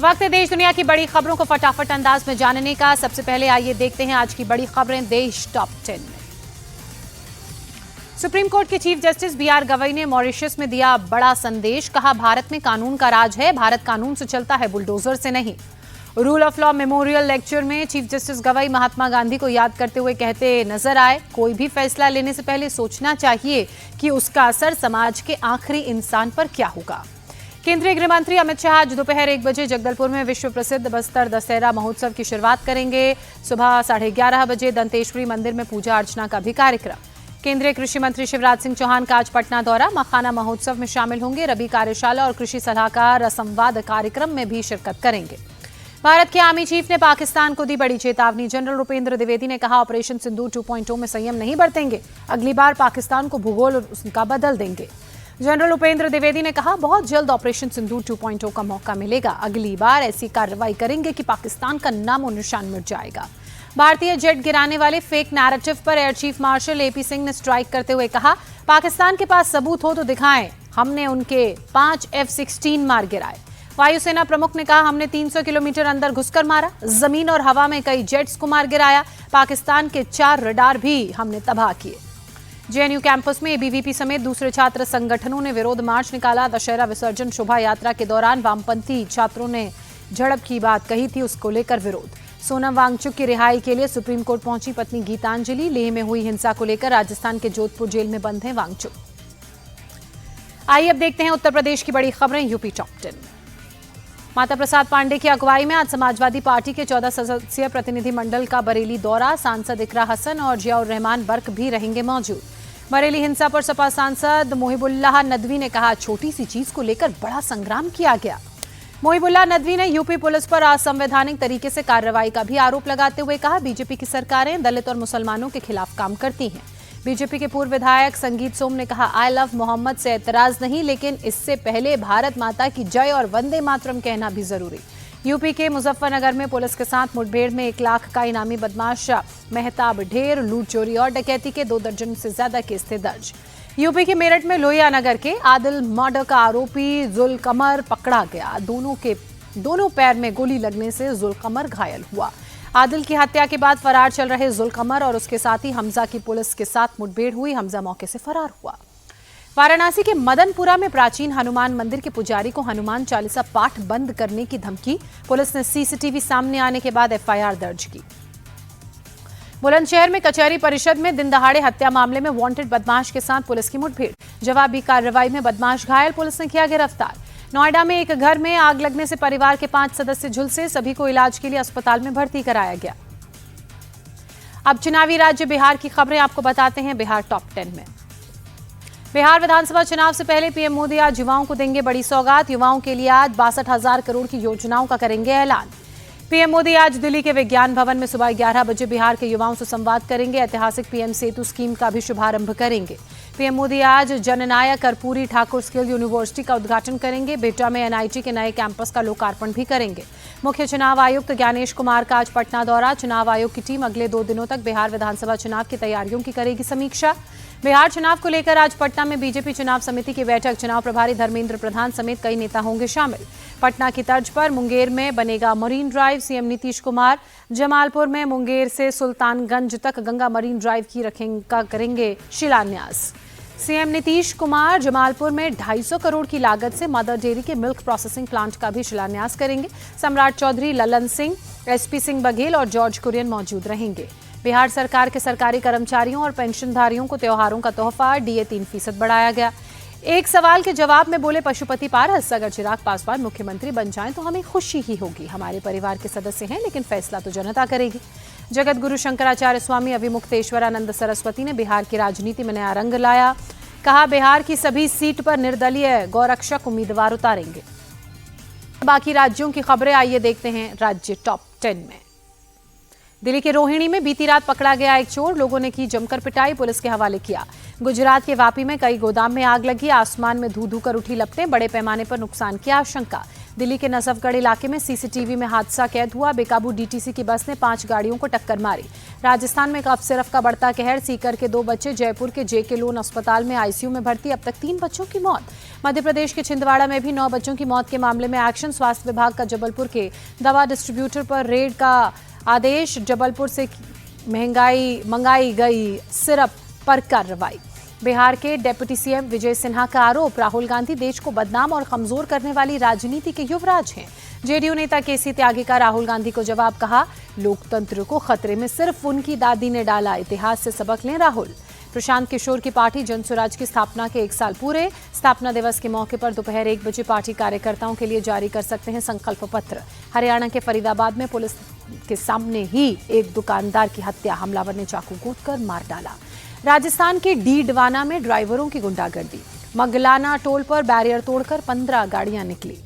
वक्त है देश दुनिया की बड़ी खबरों को फटाफट अंदाज में जानने का। सबसे पहले आइए देखते हैं आज की बड़ी खबरें देश टॉप 10 में। सुप्रीम कोर्ट के chief justice B R Gavai ने मॉरिशस में दिया बड़ा संदेश। कहा, भारत में कानून का राज है, भारत कानून से चलता है, बुलडोजर से नहीं। Rule of law memorial lecture में चीफ जस्टिस गवई महात्मा गांधी को याद करते हुए कहते नजर आए, कोई भी फैसला लेने से पहले सोचना चाहिए कि उसका असर समाज के आखिरी इंसान पर क्या होगा। केंद्रीय गृह मंत्री अमित शाह आज दोपहर 1 बजे जगदलपुर में विश्व प्रसिद्ध बस्तर दशहरा महोत्सव की शुरुआत करेंगे। सुबह 11:30 बजे दंतेश्वरी मंदिर में पूजा अर्चना का भी कार्यक्रम। केंद्रीय कृषि मंत्री शिवराज सिंह चौहान का आज पटना दौरा, मखाना महोत्सव में शामिल होंगे। रबी कार्यशाला और कृषि सलाहकार संवाद कार्यक्रम में भी शिरकत करेंगे। भारत के आर्मी चीफ ने पाकिस्तान को दी बड़ी चेतावनी। जनरल रुपेंद्र द्विवेदी ने कहा, ऑपरेशन सिंदूर 2.0 में संयम नहीं बरतेंगे, अगली बार पाकिस्तान को भूगोल उसका बदल देंगे। जनरल उपेंद्र द्विवेदी ने कहा, बहुत जल्द ऑपरेशन सिंदूर 2.0 का मौका मिलेगा, अगली बार ऐसी कार्रवाई करेंगे कि पाकिस्तान का नामो निशान मिट जाएगा। भारतीय जेट गिराने वाले फेक नैरेटिव पर air chief marshal AP Singh ने स्ट्राइक करते हुए कहा, पाकिस्तान के पास सबूत हो तो दिखाएं, हमने उनके 5 F-16 मार गिराए। वायुसेना प्रमुख ने कहा, हमने 300 किलोमीटर अंदर घुसकर मारा, जमीन और हवा में कई जेट्स को मार गिराया, पाकिस्तान के 4 रडार भी हमने तबाह किए। जेएनयू कैंपस में एबीवीपी समेत दूसरे छात्र संगठनों ने विरोध मार्च निकाला। दशहरा विसर्जन शोभा यात्रा के दौरान वामपंथी छात्रों ने झड़प की बात कही थी, उसको लेकर विरोध। सोनम वांगचुक की रिहाई के लिए सुप्रीम कोर्ट पहुंची पत्नी गीतांजलि। लेह में हुई हिंसा को लेकर राजस्थान के जोधपुर जेल में बंद हैं वांगचुक। आइए अब देखते हैं उत्तर प्रदेश की बड़ी खबरें यूपी टॉप 10 में। माता प्रसाद पांडे की अगुवाई में आज समाजवादी पार्टी के 14 सदस्यीय प्रतिनिधिमंडल का बरेली दौरा। सांसद इकरा हसन और जियाउर रहमान बर्क भी रहेंगे मौजूद। बरेली हिंसा पर सपा सांसद मोहिबुल्लाह नदवी ने कहा, छोटी सी चीज को लेकर बड़ा संग्राम किया गया। मोहिबुल्लाह नदवी ने यूपी पुलिस पर असंवैधानिक तरीके से कार्रवाई का भी आरोप लगाते हुए कहा, बीजेपी की सरकारें दलित और मुसलमानों के खिलाफ काम करती हैं। बीजेपी के पूर्व विधायक संगीत सोम ने कहा, आई लव मोहम्मद से एतराज नहीं, लेकिन इससे पहले भारत माता की जय और वंदे मातरम कहना भी जरूरी। यूपी के मुजफ्फरनगर में पुलिस के साथ मुठभेड़ में 1 लाख का इनामी बदमाश मेहताब ढेर, लूट, चोरी और डकैती के 2 दर्जन से ज्यादा केस थे दर्ज। यूपी के मेरठ में लोहिया नगर के आदिल मर्डर का आरोपी जुलकमर पकड़ा गया। दोनों पैर में गोली लगने से जुलकमर घायल हुआ। आदिल की हत्या के बाद फरार चल रहे जुलकमर और उसके साथी हमजा की पुलिस के साथ मुठभेड़ हुई, हमजा मौके से फरार हुआ। वाराणसी के मदनपुरा में प्राचीन हनुमान मंदिर के पुजारी को हनुमान चालीसा पाठ बंद करने की धमकी। पुलिस ने सीसीटीवी सामने आने के बाद एफआईआर दर्ज की। बुलंदशहर में कचहरी परिषद में दिन दहाड़े हत्या मामले में वांटेड बदमाश के साथ पुलिस की मुठभेड़। जवाबी कार्रवाई में बदमाश घायल, पुलिस ने किया गिरफ्तार। नोएडा में एक घर में आग लगने से परिवार के 5 सदस्य झुलसे, सभी को इलाज के लिए अस्पताल में भर्ती कराया गया। अब चुनावी राज्य बिहार की खबरें आपको बताते हैं बिहार टॉप 10 में। बिहार विधानसभा चुनाव से पहले पीएम मोदी आज युवाओं को देंगे बड़ी सौगात। युवाओं के लिए आज 62,000 करोड़ की योजनाओं का करेंगे ऐलान। पीएम मोदी आज दिल्ली के विज्ञान भवन में सुबह 11 बजे बिहार के युवाओं से संवाद करेंगे। ऐतिहासिक पीएम सेतु स्कीम का भी शुभारंभ करेंगे। पीएम मोदी आज जननायक कर्पूरी ठाकुर स्किल यूनिवर्सिटी का उद्घाटन करेंगे। बेटा में एनआईटी के नए कैंपस का लोकार्पण भी करेंगे। मुख्य चुनाव आयुक्त ज्ञानेश कुमार का आज पटना दौरा। चुनाव आयोग की टीम अगले 2 दिनों तक बिहार विधानसभा चुनाव की तैयारियों की करेगी समीक्षा। बिहार चुनाव को लेकर आज पटना में बीजेपी चुनाव समिति की बैठक। चुनाव प्रभारी धर्मेंद्र प्रधान समेत कई नेता होंगे शामिल। पटना की तर्ज पर मुंगेर में बनेगा marine drive. CM Nitish Kumar Jamalpur में मुंगेर से सुल्तानगंज तक गंगा मरीन ड्राइव की करेंगे शिलान्यास। सीएम नीतीश कुमार जमालपुर में 250 करोड़ की लागत से मदर डेयरी के मिल्क प्रोसेसिंग प्लांट का भी शिलान्यास करेंगे। सम्राट चौधरी, ललन सिंह, एसपी सिंह बघेल और जॉर्ज कुरियन मौजूद रहेंगे। बिहार सरकार के सरकारी कर्मचारियों और पेंशनधारियों को त्योहारों का तोहफा, डीए 3% बढ़ाया गया। एक सवाल के जवाब में बोले पशुपति पारस, अगर चिराग पासवान मुख्यमंत्री बन जाएं तो हमें खुशी ही होगी। हमारे परिवार के सदस्य हैं, लेकिन फैसला तो जनता करेगी। जगत गुरु शंकराचार्य स्वामी अभिमुक्तेश्वरानंद सरस्वती ने बिहार की राजनीति में नया रंग लाया। कहा, बिहार की सभी सीट पर निर्दलीय गौरक्षक उम्मीदवार उतारेंगे। बाकी राज्यों की खबरें आइए देखते हैं राज्य टॉप 10 में। दिल्ली के रोहिणी में बीती रात पकड़ा गया एक चोर, लोगों ने की जमकर पिटाई, पुलिस के हवाले किया। गुजरात के वापी में कई गोदाम में आग लगी, आसमान में धू धू कर उठी लपटें, बड़े पैमाने पर नुकसान की आशंका। दिल्ली के नजफगढ़ इलाके में सीसीटीवी में हादसा कैद हुआ। बेकाबू डीटीसी की बस ने 5 गाड़ियों को टक्कर मारी। राजस्थान में कफ सिरफ का बढ़ता कहर, सीकर के 2 बच्चे जयपुर के जेके लोन अस्पताल में आईसीयू में भर्ती, अब तक 3 बच्चों की मौत। मध्य प्रदेश के छिंदवाड़ा में भी 9 बच्चों की मौत के मामले में एक्शन। स्वास्थ्य विभाग का जबलपुर के दवा डिस्ट्रीब्यूटर पर रेड का आदेश। जबलपुर से मंगाई गई सिरप पर कार्रवाई। बिहार के डिप्टी सीएम विजय सिन्हा का आरोप, राहुल गांधी देश को बदनाम और कमजोर करने वाली राजनीति के युवराज हैं। जेडीयू नेता केसी त्यागी का राहुल गांधी को जवाब, कहा लोकतंत्र को खतरे में सिर्फ उनकी दादी ने डाला, इतिहास से सबक लें राहुल। प्रशांत किशोर की पार्टी जनसुराज की स्थापना के 1 साल पूरे। स्थापना दिवस के मौके पर दोपहर 1 बजे पार्टी कार्यकर्ताओं के लिए जारी कर सकते हैं संकल्प पत्र। हरियाणा के फरीदाबाद में पुलिस के सामने ही एक दुकानदार की हत्या, हमलावर ने चाकू कूटकर मार डाला। राजस्थान के डीडवाना में ड्राइवरों की गुंडागर्दी। मगलाना टोल पर बैरियर तोड़कर 15 गाड़ियां निकली।